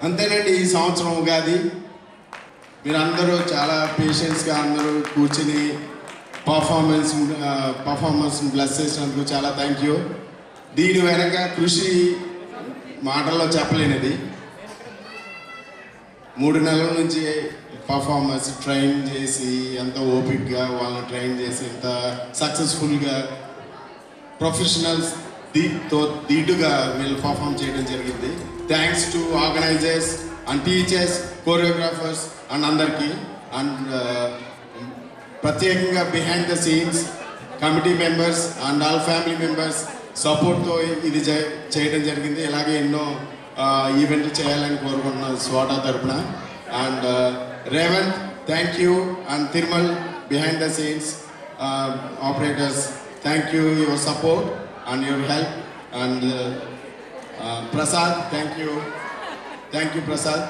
అంతేనండి. ఈ సంవత్సరం ఉగాది మీరందరూ చాలా పేషెన్స్గా అందరూ కూర్చుని పర్ఫార్మెన్స్ బ్లెస్ చేసినందుకు చాలా థ్యాంక్ యూ. దీని వెనక కృషి మాటల్లో చెప్పలేనిది. 3 నెలల నుంచి పర్ఫార్మెన్స్ ట్రైన్ చేసి ఎంత ఓపిక్గా వాళ్ళని ట్రైన్ చేసి ఎంత సక్సెస్ఫుల్గా ప్రొఫెషనల్స్ దీటుగా వీళ్ళు పర్ఫామ్ చేయడం జరిగింది. Thanks to organisers and teachers, choreographers and అందరికీ. అండ్ ప్రత్యేకంగా behind the scenes committee members and all family members సపోర్ట్తో ఇది చేయడం జరిగింది. ఇలాగే ఎన్నో ఈవెంట్లు చేయాలని కోరుకుంటున్నాను స్వాటా తరఫున. And Revanth thank you, and Tirumal behind the scenes operators thank you your support and your help. And Prasad, thank you Prasad,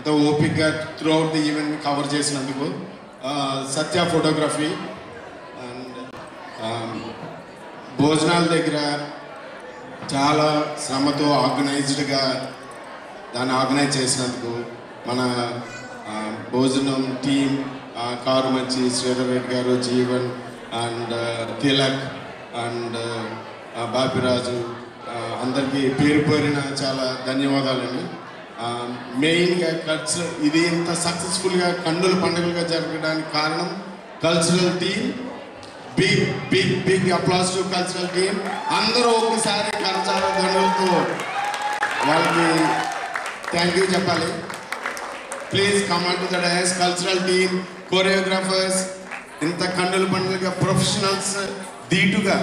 the ఓపిక్గా throughout the event కవర్ చేసినందుకు. సత్య ఫోటోగ్రఫీ అండ్ భోజనాల దగ్గర చాలా శ్రమతో ఆర్గనైజ్డ్గా దాన్ని ఆర్గనైజ్ చేసినందుకు మన భోజనం టీమ్, కారు మంచి శ్రీధర్ రెడ్డి గారు, జీవన్ అండ్ తిలక్ అండ్ బాపిరాజు, అందరికీ పేరు పేరిన చాలా ధన్యవాదాలండి. మెయిన్గా ఇది ఇంత సక్సెస్ఫుల్గా కన్నుల పండుగలుగా జరగడానికి కారణం cultural team. Big applause to cultural team. అందరూ ఒకసారి కరచాల ధనులతో వాళ్ళకి థ్యాంక్ యూ చెప్పాలి. Please come on to the dais. Cultural team, choreographers, ఇంత కన్నుల పండుగగా ప్రొఫెషనల్స్ దీటుగా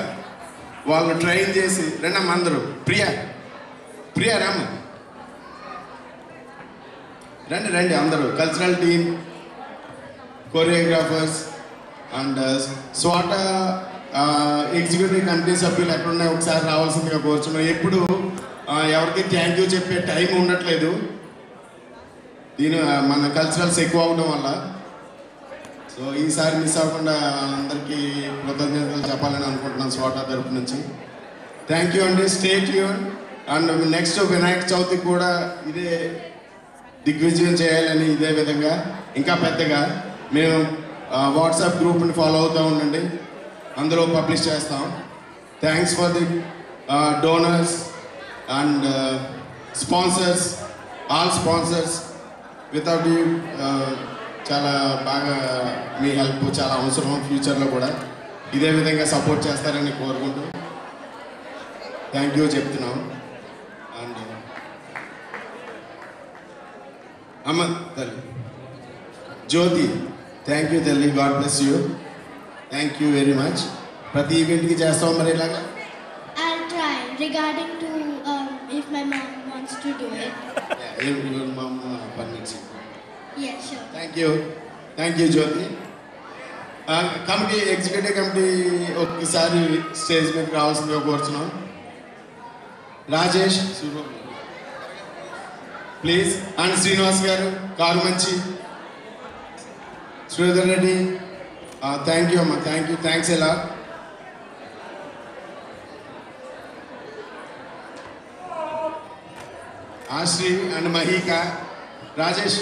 వాళ్ళు ట్రైన్ చేసి రెండమ్మ అందరూ. ప్రియా రామ రండి అందరూ. కల్చరల్ టీమ్, కోరియోగ్రాఫర్స్ అండ్ స్వాటా ఎగ్జిక్యూటివ్ కమిటీ సభ్యులు ఎక్కడున్నాయి ఒకసారి రావాల్సిందిగా కోరుచున్నాం. ఎప్పుడు ఎవరికి థ్యాంక్ యూ చెప్పే టైం ఉండట్లేదు మన కల్చరల్స్ ఎక్కువ అవడం వల్ల. సో ఈసారి మిస్ అవ్వకుండా అందరికీ కృతజ్ఞతలు చెప్పాలని అనుకుంటున్నాను స్వాటా తరపు నుంచి. థ్యాంక్ యూ అండి. Stay tune. And next Vinayaka చవితికి కూడా ఇదే దిగ్విజయం చేయాలని, ఇదే విధంగా ఇంకా పెద్దగా మేము వాట్సాప్ గ్రూప్ని ఫాలో అవుతూ ఉండండి, అందులో పబ్లిష్ చేస్తాం. Thanks for the donors and sponsors, all sponsors. Without you చాలా బాగా మీ హెల్ప్ చాలా అవసరం. ఫ్యూచర్లో కూడా ఇదే విధంగా సపోర్ట్ చేస్తారని కోరుకుంటూ థ్యాంక్ యూ చెప్తున్నాం. అండ్ అమ్మ తల్లి జ్యోతి, థ్యాంక్ యూ తల్లి. God bless you. Thank you very much. ప్రతి ఈవెంట్కి చేస్తాం మరి ఇలాగా. I'll try regarding to if my mom wants to do it. Yeah, your mom permits it. Yeah, sure. Thank you Jyothi. Committee, executive committee ఒకసారి stage మీదకి రావాల్సిందిగా కోరుచున్నాం. Rajesh please. And Srinivas గారు, కారు మంచి, శ్రీధర్ రెడ్డి, థ్యాంక్ యూ అమ్మా. థ్యాంక్స్ ఎలా. Ashri and Mahika. Rajesh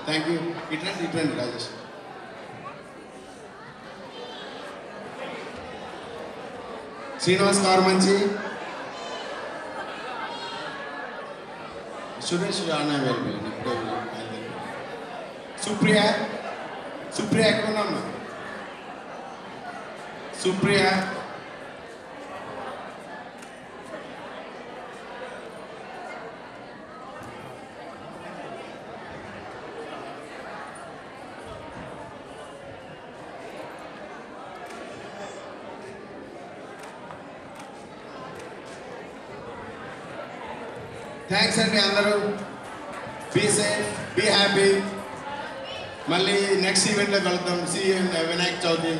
thank you. ఇటువంటి రాజేష్. శ్రీనివాస్ కారు మంచి, సురేష్ రానా అవైలబుల్. సుప్రియ ఎక్కడున్నామ్మా? సుప్రియ, థ్యాంక్స్ అండి అందరూ. Be safe, be happy. మళ్ళీ నెక్స్ట్ ఈవెంట్లో కలుద్దాం. See you in Vinayaka Chavithi.